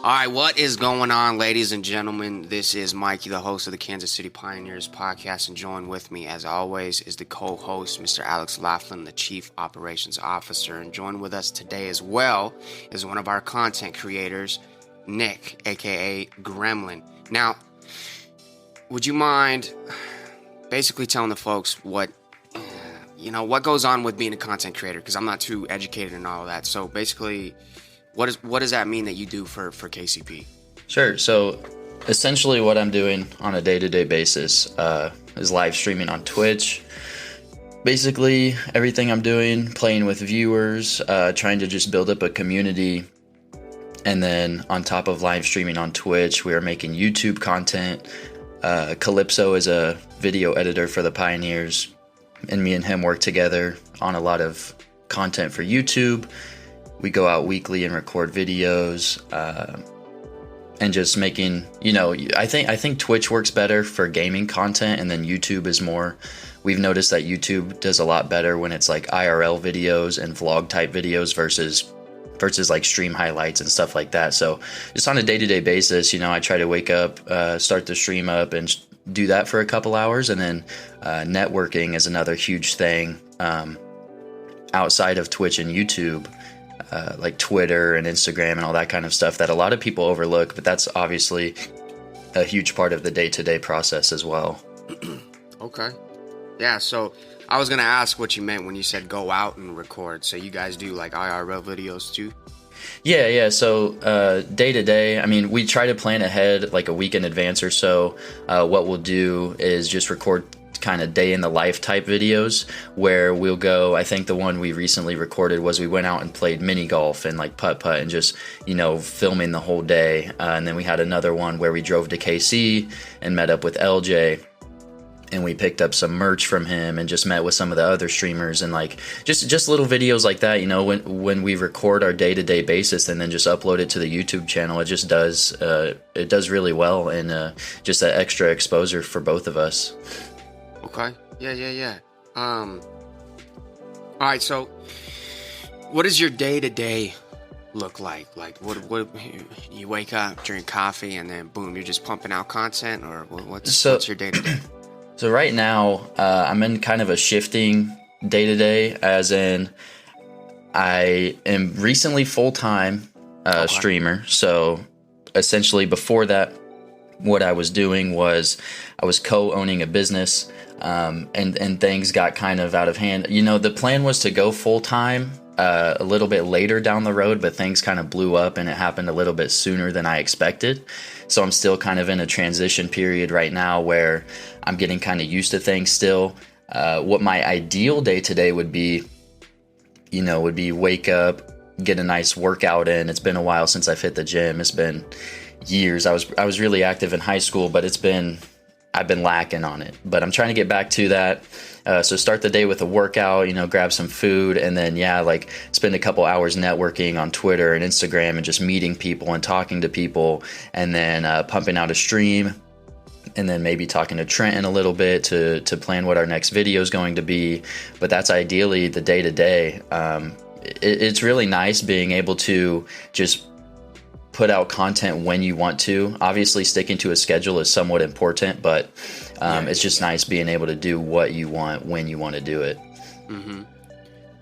All right, what is going on, ladies and gentlemen? This is Mikey, the host of the Kansas City Pioneers podcast, and join with me, as always, is the co-host, Mr. Alex Laughlin, the Chief Operations Officer. And join with us today as well is one of our content creators, Nick, a.k.a. Gremlin. Now, would you mind basically telling the folks what goes on with being a content creator? Because I'm not too educated in all of that. So basically, what does that mean that you do for KCP? Sure. So essentially what I'm doing on a day-to-day basis is live streaming on Twitch. Basically everything I'm doing, playing with viewers, trying to just build up a community. And then on top of live streaming on Twitch, we are making YouTube content. Calypso is a video editor for the Pioneers, and me and him work together on a lot of content for YouTube. We go out weekly and record videos, and just making, I think Twitch works better for gaming content, and then YouTube is more. We've noticed that YouTube does a lot better when it's like IRL videos and vlog type videos versus like stream highlights and stuff like that. So just on a day-to-day basis, I try to wake up, start the stream up and do that for a couple hours. And then networking is another huge thing outside of Twitch and YouTube. Like Twitter and Instagram and all that kind of stuff that a lot of people overlook, but that's obviously a huge part of the day-to-day process as well. Okay. Yeah, so I was going to ask what you meant when you said go out and record. So you guys do like IRL videos too? Yeah. So day-to-day, we try to plan ahead like a week in advance or so. What we'll do is just record kind of day in the life type videos where we'll go. I think the one we recently recorded was we went out and played mini golf and like putt and just filming the whole day, and then we had another one where we drove to KC and met up with LJ and we picked up some merch from him and just met with some of the other streamers, and like just little videos like that. When we record our day-to-day basis and then just upload it to the YouTube channel, it just does really well, and just that extra exposure for both of us. Okay. Yeah. All right. So, what does your day-to-day look like? Like, what you wake up, drink coffee, and then boom, you're just pumping out content, or what's your day-to-day? So right now, I'm in kind of a shifting day-to-day, as in I am recently full-time streamer. So essentially, before that, what I was doing was I was co-owning a business. And things got kind of out of hand. The plan was to go full time a little bit later down the road, but things kind of blew up and it happened a little bit sooner than I expected. So I'm still kind of in a transition period right now where I'm getting kind of used to things still. What my ideal day today would be wake up, get a nice workout in. It's been a while since I've hit the gym. It's been years. I was really active in high school, but I've been lacking on it, but I'm trying to get back to that. So start the day with a workout, grab some food, and then spend a couple hours networking on Twitter and Instagram and just meeting people and talking to people, and then pumping out a stream, and then maybe talking to Trenton a little bit to plan what our next video is going to be. But that's ideally the day-to-day. It's really nice being able to just put out content when you want to. Obviously, sticking to a schedule is somewhat important, but it's just nice being able to do what you want when you want to do it. Mm-hmm.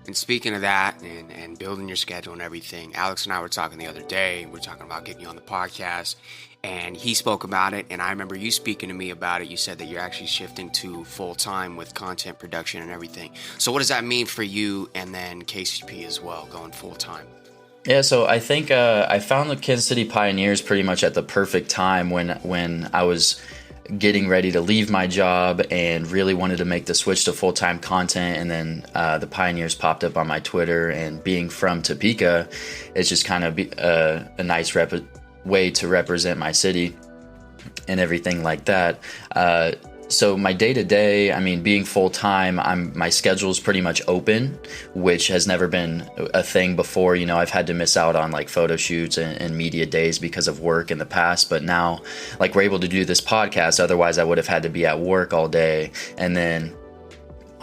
And speaking of that and building your schedule and everything, Alex and I were talking the other day. We were talking about getting you on the podcast, and he spoke about it, and I remember you speaking to me about it. You said that you're actually shifting to full-time with content production and everything. So what does that mean for you and then KCP as well, going full-time? Yeah, so I think I found the Kansas City Pioneers pretty much at the perfect time when I was getting ready to leave my job and really wanted to make the switch to full-time content. And then the Pioneers popped up on my Twitter, and being from Topeka, it's just kind of a nice way to represent my city and everything like that. So my day-to-day, being full-time, my schedule is pretty much open, which has never been a thing before. I've had to miss out on like photo shoots and media days because of work in the past, but now we're able to do this podcast. Otherwise I would have had to be at work all day. And then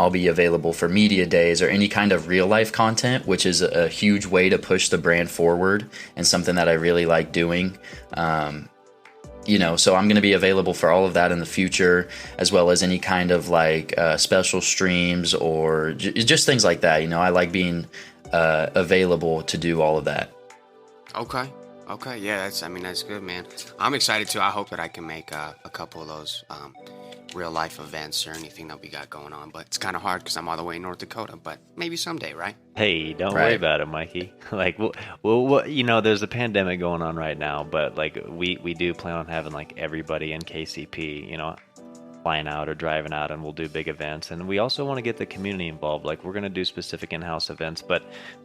I'll be available for media days or any kind of real life content, which is a huge way to push the brand forward and something that I really like doing. So I'm going to be available for all of that in the future, as well as any kind of like special streams or just things like that. I like being available to do all of that. Okay. Yeah, that's good, man. I'm excited too. I hope that I can make a couple of those real life events or anything that we got going on. But it's kind of hard because I'm all the way in North Dakota. But maybe someday, right? Hey, don't worry about it, Mikey. Like, there's a pandemic going on right now, but like we do plan on having like everybody in KCP, flying out or driving out, and we'll do big events. And we also want to get the community involved. Like, we're going to do specific in-house events, but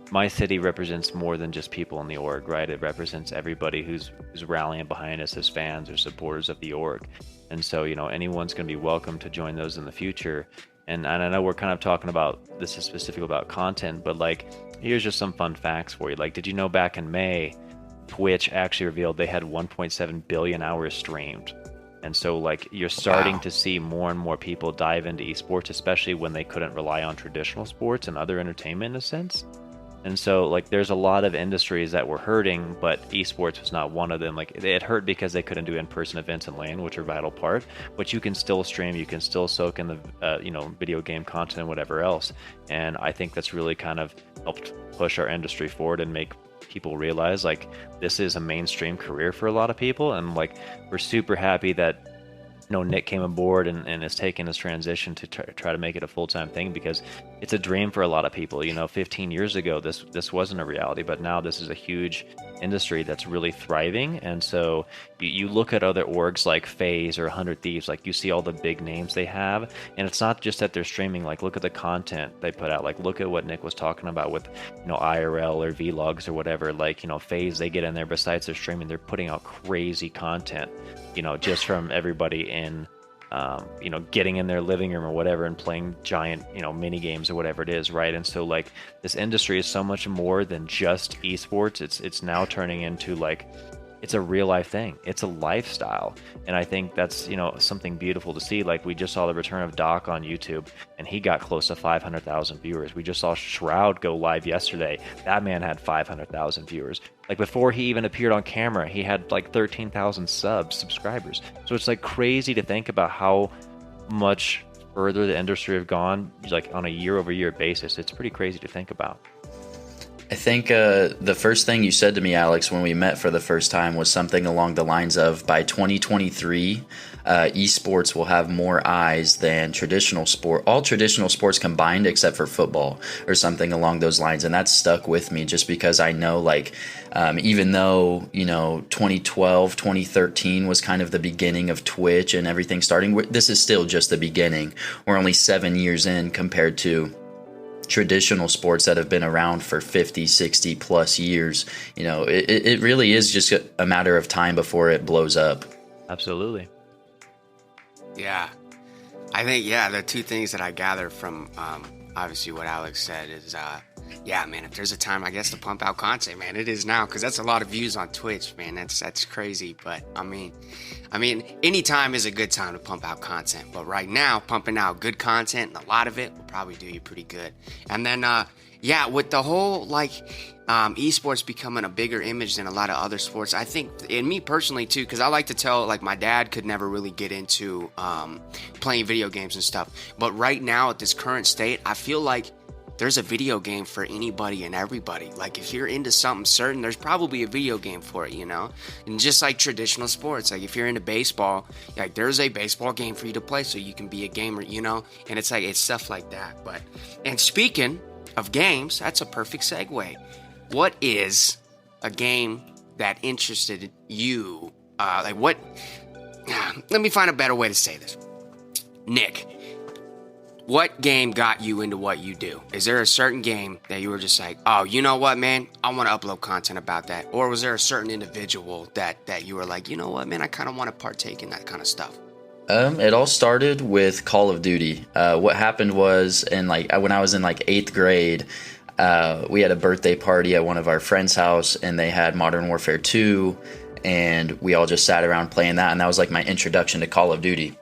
my city represents more than just people in the org, right? It represents everybody who's rallying behind us as fans or supporters of the org. And so, anyone's going to be welcome to join those in the future. And I know we're kind of talking about, this is specific about content, but like, here's just some fun facts for you. Like, did you know back in May, Twitch actually revealed they had 1.7 billion hours streamed? And so, like, you're starting to see more and more people dive into esports, especially when they couldn't rely on traditional sports and other entertainment in a sense. And so, like, there's a lot of industries that were hurting, but esports was not one of them. Like, it hurt because they couldn't do in-person events in LAN, which are a vital part. But you can still stream, you can still soak in the, video game content and whatever else. And I think that's really kind of helped push our industry forward and make people realize like this is a mainstream career for a lot of people. And like, we're super happy that Nick came aboard and is taking this transition to try to make it a full-time thing, because it's a dream for a lot of people. 15 years ago this wasn't a reality, but now this is a huge industry that's really thriving. And so you look at other orgs like FaZe or 100 Thieves, like you see all the big names they have, and it's not just that they're streaming. Like, look at the content they put out. Like, look at what Nick was talking about with IRL or vlogs or whatever. Like, FaZe, they get in there, besides their streaming, they're putting out crazy content, just from everybody in getting in their living room or whatever and playing giant mini games or whatever it is, right? And so like, this industry is so much more than just esports. It's now turning into like, it's a real life thing. It's a lifestyle. And I think that's, something beautiful to see. Like, we just saw the return of Doc on YouTube, and he got close to 500,000 viewers. We just saw Shroud go live yesterday. That man had 500,000 viewers. Like, before he even appeared on camera, he had like 13,000 subscribers. So it's like crazy to think about how much further the industry have gone, like on a year-over-year basis. It's pretty crazy to think about. I think the first thing you said to me, Alex, when we met for the first time was something along the lines of, by 2023, esports will have more eyes than traditional sport, all traditional sports combined except for football, or something along those lines. And that stuck with me just because I know, like, even though, 2012, 2013 was kind of the beginning of Twitch and everything starting, this is still just the beginning. We're only 7 years in compared to traditional sports that have been around for 50, 60 plus years. It really is just a matter of time before it blows up. Absolutely. Yeah. I think, the two things that I gather from obviously what Alex said is, man, if there's a time, I guess, to pump out content, man, it is now, because that's a lot of views on Twitch, man. That's crazy. But I mean, any time is a good time to pump out content. But right now, pumping out good content, and a lot of it, will probably do you pretty good. And then, with the whole esports becoming a bigger image than a lot of other sports, I think, and me personally too, because I like to tell, like, my dad could never really get into playing video games and stuff. But right now, at this current state, I feel like there's a video game for anybody and everybody. Like, if you're into something certain, there's probably a video game for it, And just like traditional sports, like if you're into baseball, like there's a baseball game for you to play so you can be a gamer, And it's like, it's stuff like that. And speaking of games, that's a perfect segue. What is a game that interested you? Let me find a better way to say this. Nick, what game got you into what you do? Is there a certain game that you were just like, oh, you know what, man? I want to upload content about that. Or was there a certain individual that you were like, you know what, man? I kind of want to partake in that kind of stuff. It all started with Call of Duty. What happened was, when I was in 8th grade, we had a birthday party at one of our friends' house, and they had Modern Warfare 2, and we all just sat around playing that, and that was like my introduction to Call of Duty.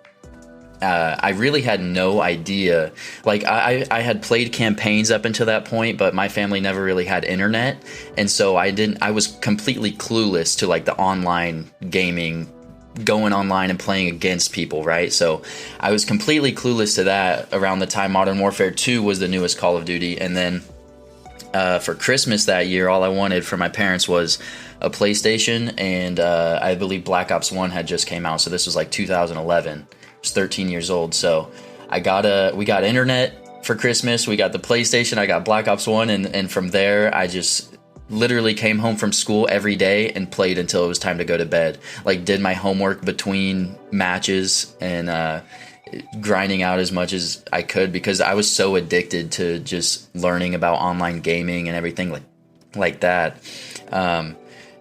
I really had no idea. Like I had played campaigns up until that point, but my family never really had internet, and so I was completely clueless to like the online gaming, going online and playing against people, right? So I was completely clueless to that around the time Modern Warfare 2 was the newest Call of Duty. And then for Christmas that year, all I wanted from my parents was a PlayStation, and I believe Black Ops 1 had just came out, so this was like 2011. I was 13 years old, so we got internet for Christmas, we got the PlayStation, I got Black Ops 1, and from there I just literally came home from school every day and played until it was time to go to bed. Like, did my homework between matches and grinding out as much as I could, because I was so addicted to just learning about online gaming and everything like that.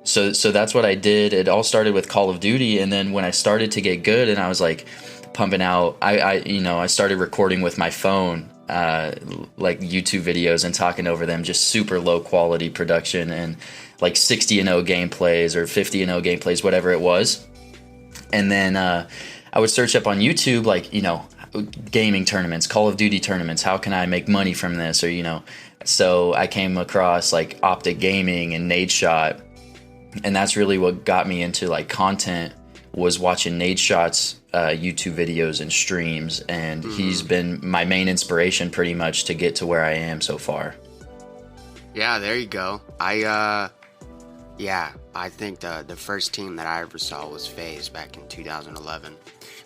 So that's what I did. It all started with Call of Duty, and then when I started to get good and I was like pumping out, I started recording with my phone like YouTube videos and talking over them, just super low quality production, and like 60-0 gameplays or 50-0 gameplays, whatever it was. And then I would search up on YouTube, like, gaming tournaments, Call of Duty tournaments, how can I make money from this? Or, so I came across like Optic Gaming and Nadeshot, and that's really what got me into like content, was watching Nadeshot's YouTube videos and streams, and he's been my main inspiration pretty much to get to where I am so far. Yeah, there you go. I think the first team that I ever saw was FaZe back in 2011.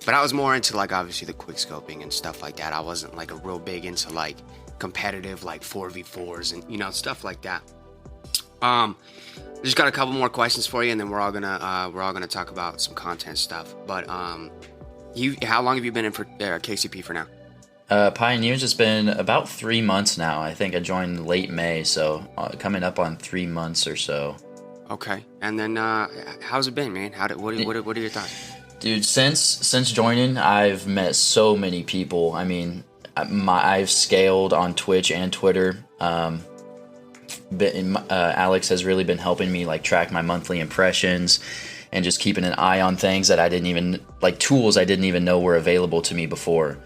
But I was more into like obviously the quick scoping and stuff like that. I wasn't like a real big into like competitive like 4v4s and stuff like that. Just got a couple more questions for you, and then we're all gonna talk about some content stuff. But how long have you been in for KCP for now? Pioneers has been about 3 months now. I think I joined late May, so coming up on 3 months or so. Okay, and then how's it been, man? What are your thoughts? Dude, since joining, I've met so many people. I mean, I've scaled on Twitch and Twitter. Alex has really been helping me like track my monthly impressions and just keeping an eye on things that I didn't even like, tools I didn't even know were available to me before.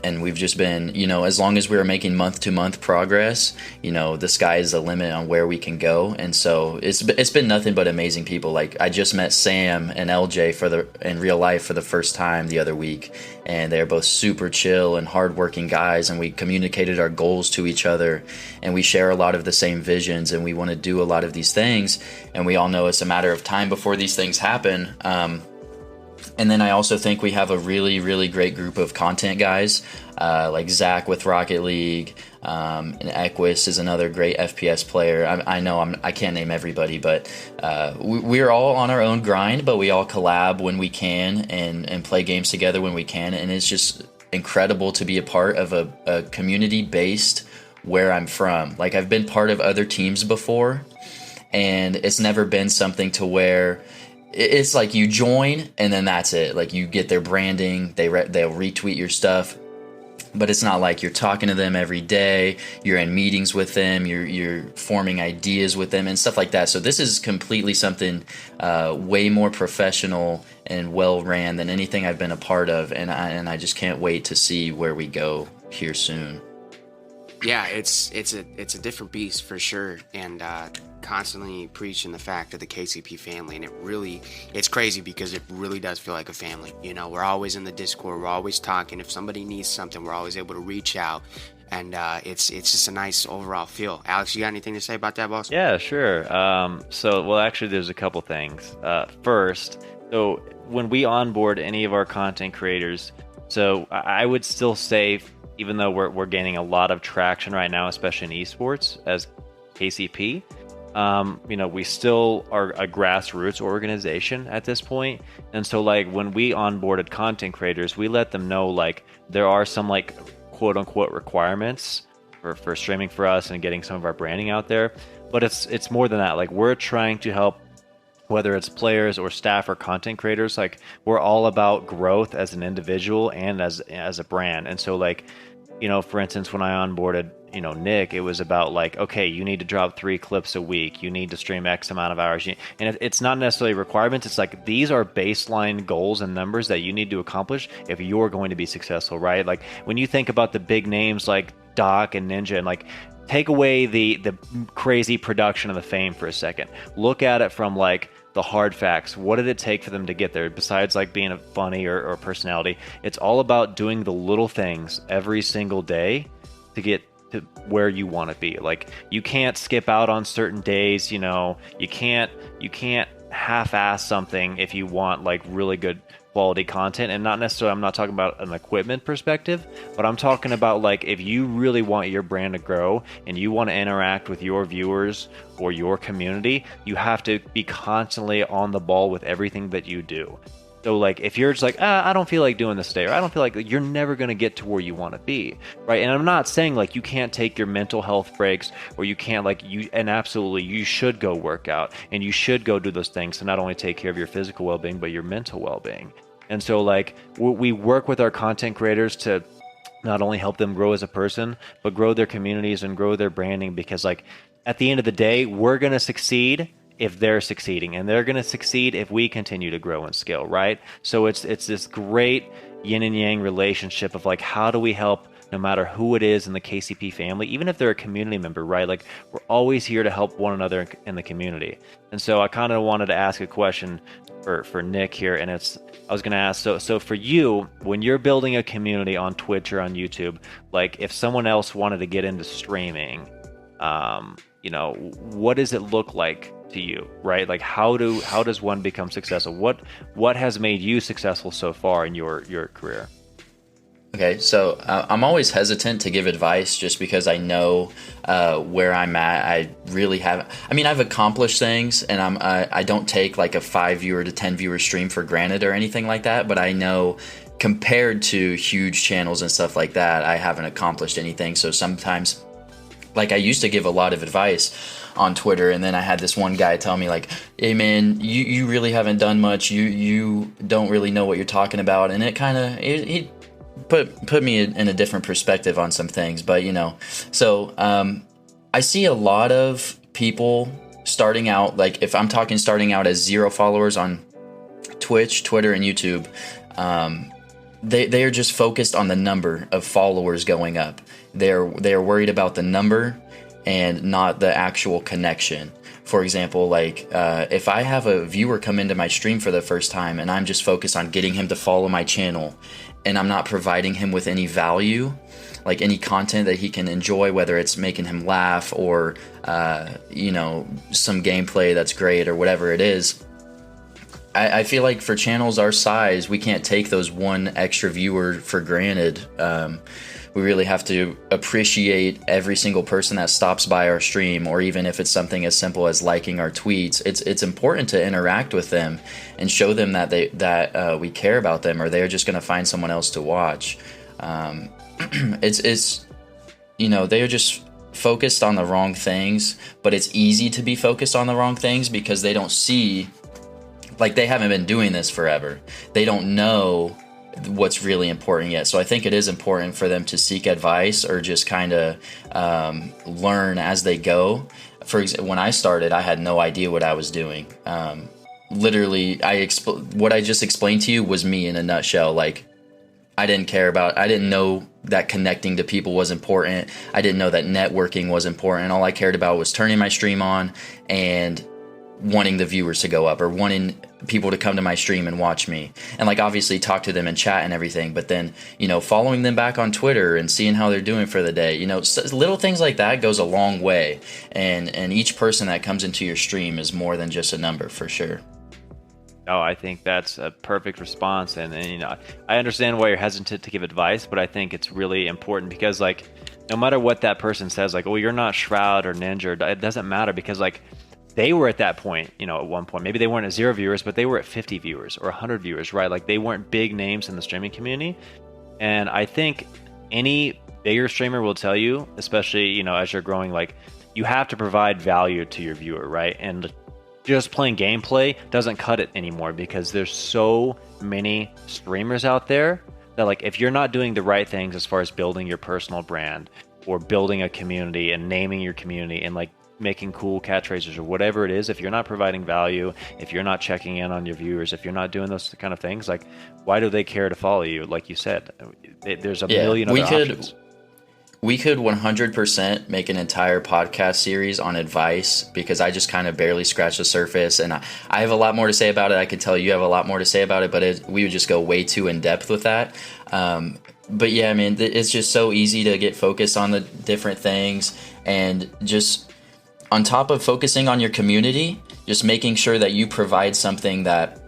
And we've just been, as long as we were making month-to-month progress, the sky is the limit on where we can go. And so it's been nothing but amazing people. Like, I just met Sam and LJ in real life for the first time the other week, and they're both super chill and hardworking guys, and we communicated our goals to each other, and we share a lot of the same visions, and we want to do a lot of these things, and we all know it's a matter of time before these things happen. And then I also think we have a really, really great group of content guys, like Zach with Rocket League, and Equus is another great FPS player. I know I can't name everybody, but we're all on our own grind, but we all collab when we can and play games together when we can. And it's just incredible to be a part of a community based where I'm from. Like, I've been part of other teams before, and it's never been something to where it's like you join and then that's it. Like, you get their branding, they'll retweet your stuff, but it's not like you're talking to them every day, you're in meetings with them, you're forming ideas with them and stuff like that. So this is completely something way more professional and well ran than anything I've been a part of, and I just can't wait to see where we go here soon. Yeah, it's a different beast for sure, and constantly preaching the fact of the KCP family, and it's crazy because it really does feel like a family. We're always in the Discord, we're always talking. If somebody needs something, we're always able to reach out, and it's just a nice overall feel. Alex, you got anything to say about that, boss? Yeah, sure. Actually, there's a couple things. First, so when we onboard any of our content creators, so I would still say, even though we're gaining a lot of traction right now, especially in esports as KCP, we still are a grassroots organization at this point. And so like when we onboarded content creators, we let them know like there are some like quote unquote requirements for streaming for us and getting some of our branding out there. But it's more than that. Like, we're trying to help, whether it's players or staff or content creators. Like, we're all about growth as an individual and as a brand. And so like for instance, when I onboarded, Nick, it was about like, okay, you need to drop 3 clips a week. You need to stream X amount of hours. And it's not necessarily requirements. It's like, these are baseline goals and numbers that you need to accomplish if you're going to be successful, right? Like when you think about the big names like Doc and Ninja, and like, take away the crazy production and the fame for a second. Look at it from like the hard facts. What did it take for them to get there? Besides like being a funny or personality, it's all about doing the little things every single day to get to where you want to be. Like you can't skip out on certain days. You can't half-ass something if you want like really good quality content. And not necessarily, I'm not talking about an equipment perspective, but I'm talking about like if you really want your brand to grow and you want to interact with your viewers or your community, you have to be constantly on the ball with everything that you do. So like if you're just like, I don't feel like doing this today, or I don't feel like, you're never going to get to where you want to be, right? And I'm not saying like you can't take your mental health breaks, or you can't and absolutely you should go work out and you should go do those things to not only take care of your physical well-being, but your mental well-being. And so like we work with our content creators to not only help them grow as a person, but grow their communities and grow their branding, because like at the end of the day, we're going to succeed if they're succeeding, and they're going to succeed if we continue to grow and scale, right? So it's this great yin and yang relationship of like, how do we help no matter who it is in the KCP family, even if they're a community member, right? Like we're always here to help one another in the community. And so I kind of wanted to ask a question for Nick here, and I was going to ask, so for you, when you're building a community on Twitch or on YouTube, like if someone else wanted to get into streaming, what does it look like to you, right? Like how does one become successful? What has made you successful so far in your career? Okay, so I'm always hesitant to give advice just because I know where I'm at. I really haven't. I mean, I've accomplished things, and I don't take like a 5 viewer to 10 viewer stream for granted or anything like that. But I know compared to huge channels and stuff like that, I haven't accomplished anything. So sometimes, like I used to give a lot of advice on Twitter, and then I had this one guy tell me like, hey man, you really haven't done much. You don't really know what you're talking about, and it kind of he put me in a different perspective on some things. But so I see a lot of people starting out, like if I'm talking starting out as 0 followers on Twitch, Twitter, and YouTube, they are just focused on the number of followers going up. They're worried about the number and not the actual connection. For example, like if I have a viewer come into my stream for the first time and I'm just focused on getting him to follow my channel, and I'm not providing him with any value, like any content that he can enjoy, whether it's making him laugh or some gameplay that's great or whatever it is, I feel like for channels our size, we can't take those one extra viewer for granted. We really have to appreciate every single person that stops by our stream, or even if it's something as simple as liking our tweets. It's important to interact with them and show them that we care about them, or they're just going to find someone else to watch. They're just focused on the wrong things, but it's easy to be focused on the wrong things because they don't see, like they haven't been doing this forever. They don't know what's really important yet. So I think it is important for them to seek advice or just kind of learn as they go. For example, when I started, I had no idea what I was doing. Literally, what I just explained to you was me in a nutshell. Like, I didn't know that connecting to people was important. I didn't know that networking was important. All I cared about was turning my stream on and wanting the viewers to go up, or wanting people to come to my stream and watch me, and like obviously talk to them and chat and everything. But then following them back on Twitter and seeing how they're doing for the day, little things like that goes a long way, and each person that comes into your stream is more than just a number, for sure. Oh, I think that's a perfect response, and I understand why you're hesitant to give advice, but I think it's really important because like no matter what that person says, like, oh, you're not Shroud or Ninja, it doesn't matter, because like they were at that point, at one point, maybe they weren't at 0 viewers, but they were at 50 viewers or 100 viewers, right? Like they weren't big names in the streaming community. And I think any bigger streamer will tell you, especially, as you're growing, like you have to provide value to your viewer, right? And just playing gameplay doesn't cut it anymore, because there's so many streamers out there that like if you're not doing the right things as far as building your personal brand or building a community and naming your community and like making cool catchphrases or whatever it is, if you're not providing value, if you're not checking in on your viewers, if you're not doing those kind of things, like why do they care to follow you? Like you said, there's a million other options. We could 100% make an entire podcast series on advice, because I just kind of barely scratched the surface, and I have a lot more to say about it. I can tell you have a lot more to say about it, but we would just go way too in depth with that. But yeah, I mean, it's just so easy to get focused on the different things, and just on top of focusing on your community, just making sure that you provide something that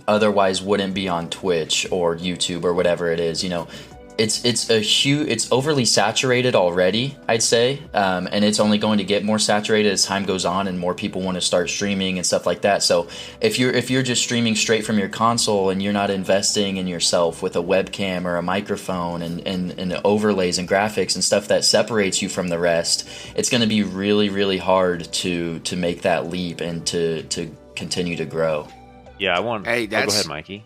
otherwise wouldn't be on Twitch or YouTube or whatever it is. You know, it's overly saturated already, I'd say, and it's only going to get more saturated as time goes on and more people want to start streaming and stuff like that. So if you're just streaming straight from your console and you're not investing in yourself with a webcam or a microphone and overlays and graphics and stuff that separates you from the rest, it's going to be really, really hard to make that leap and to continue to grow. Yeah, go ahead, Mikey.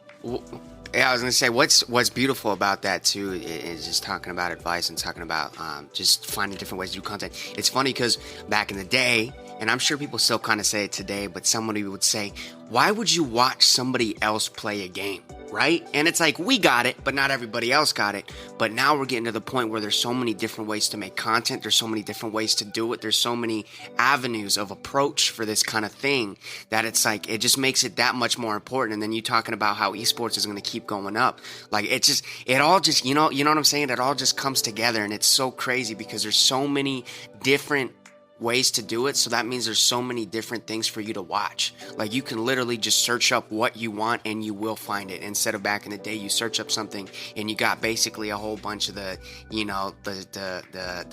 Yeah, I was gonna say what's beautiful about that too is just talking about advice and talking about just finding different ways to do content. It's funny because back in the day, and I'm sure people still kind of say it today, but somebody would say, "Why would you watch somebody else play a game?" Right? And it's like, we got it, but not everybody else got it. But now we're getting to the point where there's so many different ways to make content. There's so many different ways to do it. There's so many avenues of approach for this kind of thing that it's like, it just makes it that much more important. And then you talking about how esports is going to keep going up. Like, it all just, you know what I'm saying? It all just comes together, and it's so crazy because there's so many different ways to do it. So that means there's so many different things for you to watch. Like, you can literally just search up what you want and you will find it, instead of back in the day you search up something and you got basically a whole bunch of the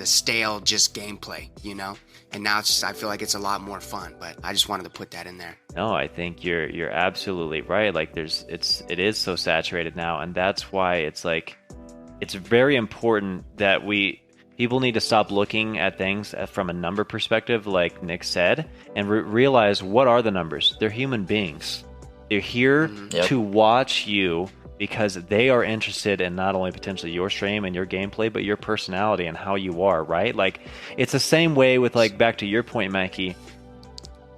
stale just gameplay, and now it's just, I feel like it's a lot more fun. But I just wanted to put that in there. No, I think you're absolutely right. Like, it is so saturated now, and that's why it's like, it's very important that people need to stop looking at things from a number perspective, like Nick said, and realize, what are the numbers? They're human beings. They're here to watch you because they are interested in not only potentially your stream and your gameplay, but your personality and how you are, right? Like, it's the same way with, like, back to your point, Mikey,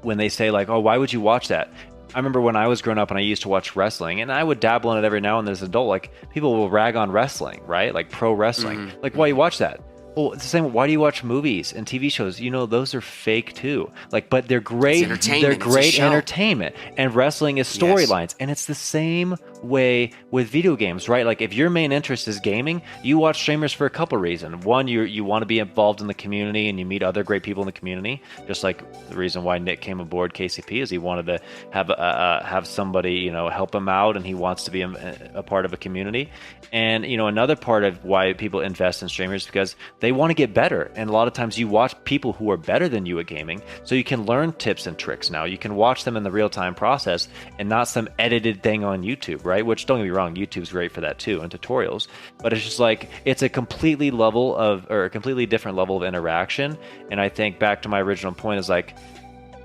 when they say, like, oh, why would you watch that? I remember when I was growing up and I used to watch wrestling, and I would dabble in it every now and then as an adult. Like, people will rag on wrestling, right? Like pro wrestling. Like, why you watch that? Well, it's the same. Why do you watch movies and TV shows? Those are fake too. Like, but they're great. They're great entertainment. And wrestling is storylines. And it's the same way with video games, right? Like, if your main interest is gaming, you watch streamers for a couple reasons. One, you want to be involved in the community and you meet other great people in the community. Just like the reason why Nick came aboard KCP is he wanted to have somebody, help him out, and he wants to be a part of a community. And, another part of why people invest in streamers is because they want to get better. And a lot of times you watch people who are better than you at gaming, so you can learn tips and tricks now. You can watch them in the real-time process and not some edited thing on YouTube, right? Which, don't get me wrong, YouTube's great for that too, and tutorials. But it's just like, it's a completely different level of interaction. And I think back to my original point is like,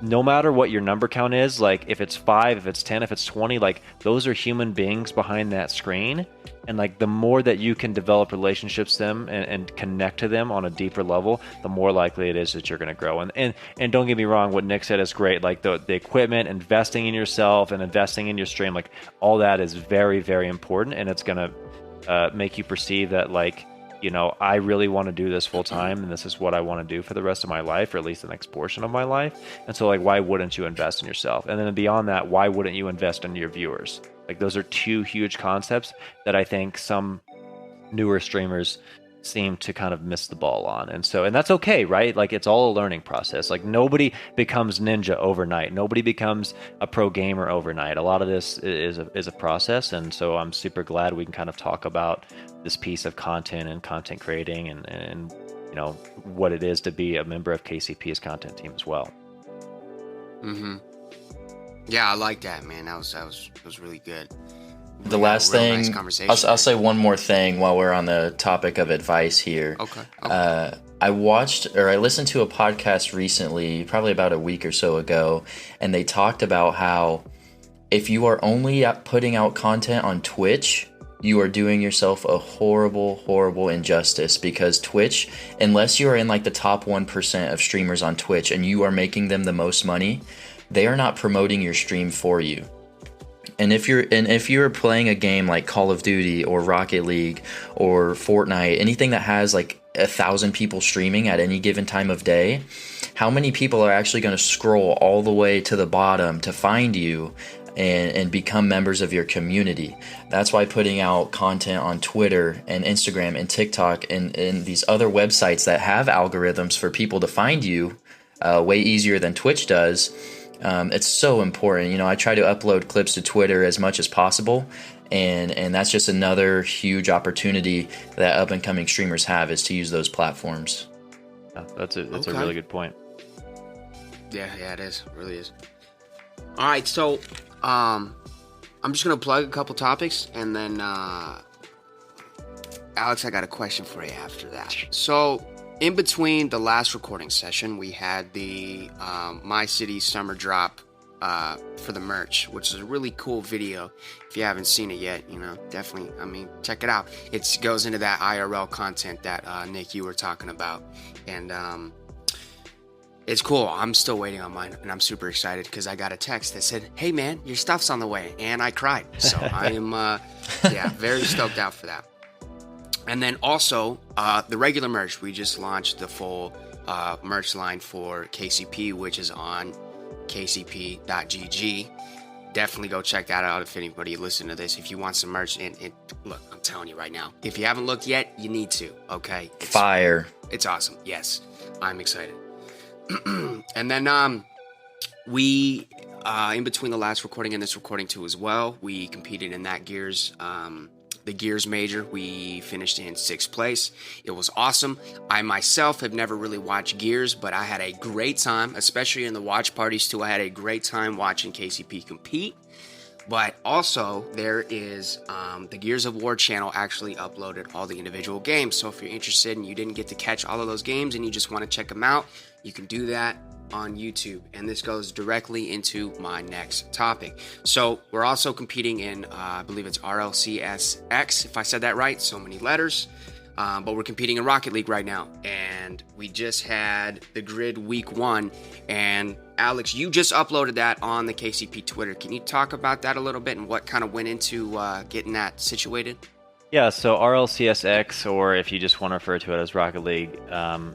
no matter what your number count is, like if it's 5, if it's 10, if it's 20, like those are human beings behind that screen. And like the more that you can develop relationships with them and connect to them on a deeper level, the more likely it is that you're going to grow. And don't get me wrong, what Nick said is great. Like the equipment, investing in yourself and investing in your stream, like all that is very, very important. And it's going to make you perceive that, like, I really want to do this full time, and this is what I want to do for the rest of my life, or at least the next portion of my life. And so, like, why wouldn't you invest in yourself? And then beyond that, why wouldn't you invest in your viewers? Like, those are two huge concepts that I think some newer streamers seem to kind of miss the ball on. And that's okay, right? Like, it's all a learning process. Like, nobody becomes ninja overnight. Nobody becomes a pro gamer overnight. A lot of this is a process. And so I'm super glad we can kind of talk about this piece of content and content creating and what it is to be a member of KCP's content team as well. Yeah, I like that, man. That was really good. The last thing, nice, I'll say one more thing while we're on the topic of advice here. Okay. I listened to a podcast recently, probably about a week or so ago, and they talked about how if you are only putting out content on Twitch, you are doing yourself a horrible, horrible injustice, because Twitch, unless you are in like the top 1% of streamers on Twitch and you are making them the most money, they are not promoting your stream for you. And if you're playing a game like Call of Duty or Rocket League or Fortnite, anything that has like 1,000 people streaming at any given time of day, how many people are actually going to scroll all the way to the bottom to find you and become members of your community? That's why putting out content on Twitter and Instagram and TikTok and these other websites that have algorithms for people to find you way easier than Twitch does, it's so important. I try to upload clips to Twitter as much as possible, and that's just another huge opportunity that up and coming streamers have, is to use those platforms. That's a really good point. Yeah, it is. It really is. All right, so I'm just gonna plug a couple topics, and then Alex, I got a question for you after that. So, in between the last recording session, we had the My City Summer Drop for the merch, which is a really cool video. If you haven't seen it yet, definitely, check it out. It goes into that IRL content that Nick, you were talking about, and it's cool. I'm still waiting on mine, and I'm super excited because I got a text that said, "Hey man, your stuff's on the way," and I cried. So I am, very stoked out for that. And then also, the regular merch. We just launched the full merch line for KCP, which is on KCP.gg. Definitely go check that out if anybody listen to this. If you want some merch, and look, I'm telling you right now, if you haven't looked yet, you need to. Okay, Fire! It's awesome. Yes, I'm excited. And then we in between the last recording and this recording too as well, we competed in that Gears the Gears Major. We finished in 6th place. It was awesome. I myself have never really watched Gears, but I had a great time, especially in the watch parties too. I had a great time watching KCP compete. But also, there is the Gears of War channel actually uploaded all the individual games. So if you're interested and you didn't get to catch all of those games and you just want to check them out, you can do that on YouTube. And this goes directly into my next topic. So we're also competing in, I believe it's RLCSX, if I said that right, so many letters. But we're competing in Rocket League right now. And we just had the grid week 1. And Alex, you just uploaded that on the KCP Twitter. Can you talk about that a little bit and what kind of went into getting that situated? Yeah, so RLCSX, or if you just want to refer to it as Rocket League,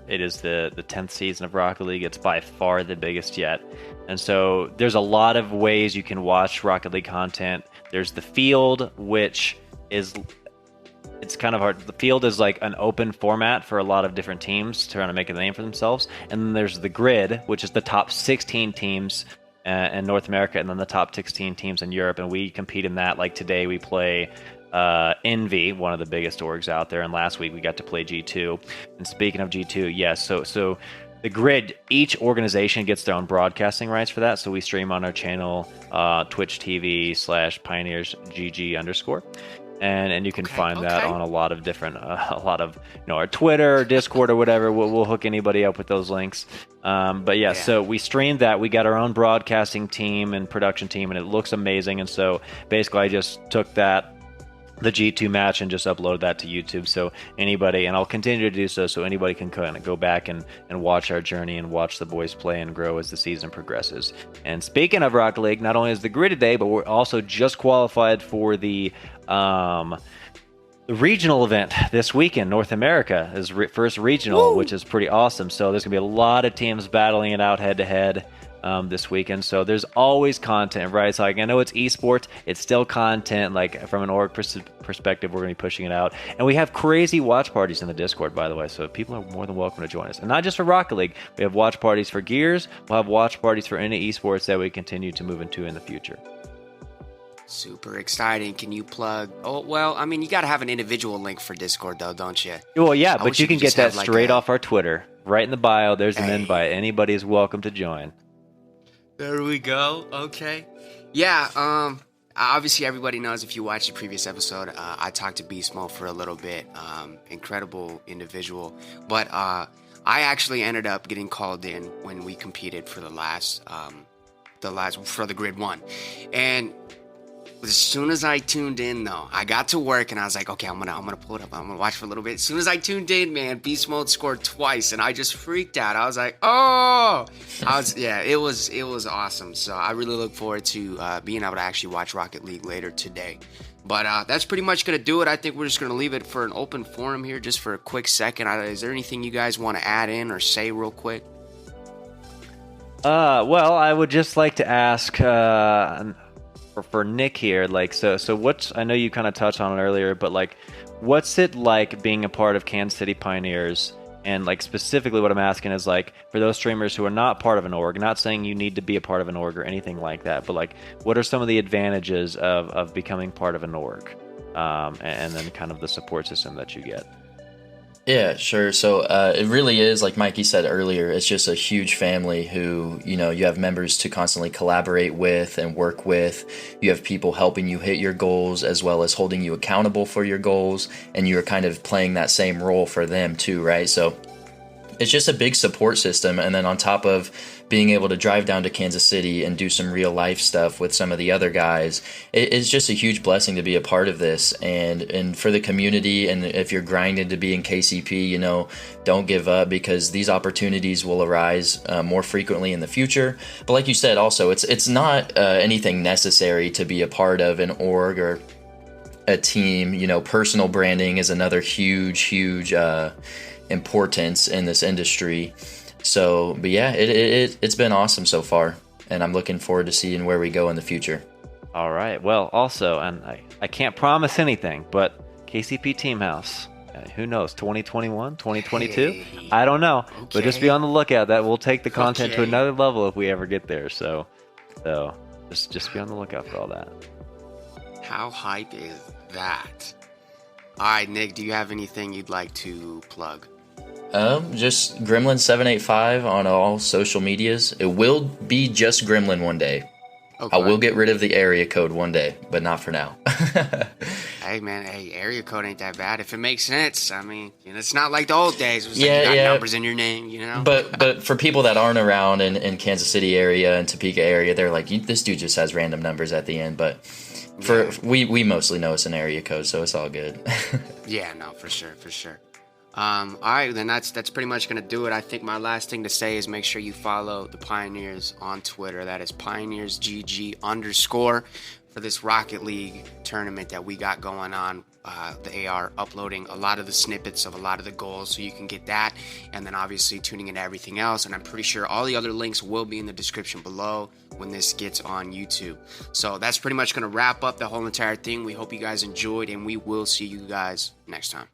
it is the 10th season of Rocket League. It's by far the biggest yet. And so there's a lot of ways you can watch Rocket League content. There's the field, which is... It's kind of hard. The field is like an open format for a lot of different teams trying to make a name for themselves. And then there's the grid, which is the top 16 teams in North America, and then the top 16 teams in Europe. And we compete in that. Like today we play Envy, one of the biggest orgs out there. And last week we got to play G2. And speaking of G2, yes, so the grid, each organization gets their own broadcasting rights for that. So we stream on our channel, Twitch TV/PioneersGG_. And you can find that on a lot of different, our Twitter, Discord, or whatever. We'll hook anybody up with those links. But yeah, so we streamed that. We got our own broadcasting team and production team, and it looks amazing. And so basically, I just took the G2 match and just uploaded that to YouTube. So anybody, and I'll continue to do so anybody can kind of go back and watch our journey and watch the boys play and grow as the season progresses. And speaking of Rocket League, not only is the grid today, but we're also just qualified for the regional event this weekend. North America is first regional, which is pretty awesome. So there's going to be a lot of teams battling it out head-to-head this weekend. So there's always content, right? So like, I know it's esports, it's still content. Like from an org perspective, we're going to be pushing it out. And we have crazy watch parties in the Discord, by the way. So people are more than welcome to join us. And not just for Rocket League. We have watch parties for Gears. We'll have watch parties for any esports that we continue to move into in the future. Super exciting. Can you plug? Oh, well, I mean, you got to have an individual link for Discord, though, don't you? Well, yeah, but you can get that straight off our Twitter. Right in the bio, there's an invite. Anybody is welcome to join. There we go. Okay. Yeah, obviously everybody knows if you watch the previous episode, I talked to Beast Mode for a little bit. Incredible individual. But I actually ended up getting called in when we competed for the last for the Grid 1. And As soon as I tuned in, though, I got to work and I was like, okay, I'm gonna pull it up. I'm gonna watch for a little bit. As soon as I tuned in, man, Beast Mode scored twice, and I just freaked out. I was like, oh, it was awesome. So I really look forward to being able to actually watch Rocket League later today. But that's pretty much gonna do it. I think we're just gonna leave it for an open forum here, just for a quick second. Is there anything you guys want to add in or say real quick? Well, I would just like to ask. For Nick here, like, so what's, I know you kind of touched on it earlier, but like, what's it like being a part of Kansas City Pioneers? And like, specifically what I'm asking is like, for those streamers who are not part of an org, not saying you need to be a part of an org or anything like that, but like, what are some of the advantages of becoming part of an org? And then kind of the support system that you get. Yeah, sure. So it really is, like Mikey said earlier, it's just a huge family who, you know, you have members to constantly collaborate with and work with. You have people helping you hit your goals as well as holding you accountable for your goals. And you're kind of playing that same role for them too, right? So it's just a big support system. And then on top of being able to drive down to Kansas City and do some real life stuff with some of the other guys, it's just a huge blessing to be a part of this. And for the community, and if you're grinding to be in KCP, you know, don't give up, because these opportunities will arise more frequently in the future. But like you said, also, it's not anything necessary to be a part of an org or a team. You know, personal branding is another huge importance in this industry. So, but yeah, it's been awesome so far, and I'm looking forward to seeing where we go in the future. All right. Well, also, and I can't promise anything, but KCP Team House, who knows, 2021, 2022? Hey, I don't know, okay. But just be on the lookout. That will take the content to another level if we ever get there. So just be on the lookout for all that. How hype is that? All right, Nick, do you have anything you'd like to plug? Just Gremlin 785 on all social medias. It will be just Gremlin one day. Okay. I will get rid of the area code one day, but not for now. Hey man, area code ain't that bad if it makes sense. I mean, you know, it's not like the old days. It was like you got numbers in your name, you know. But for people that aren't around in Kansas City area and Topeka area, they're like, this dude just has random numbers at the end. But we mostly know it's an area code, so it's all good. Yeah, no, for sure. All right, then that's pretty much going to do it. I think my last thing to say is make sure you follow the Pioneers on Twitter. That is PioneersGG_ for this Rocket League tournament that we got going on. They are uploading a lot of the snippets of a lot of the goals, so you can get that. And then obviously tuning into everything else. And I'm pretty sure all the other links will be in the description below when this gets on YouTube. So that's pretty much going to wrap up the whole entire thing. We hope you guys enjoyed, and we will see you guys next time.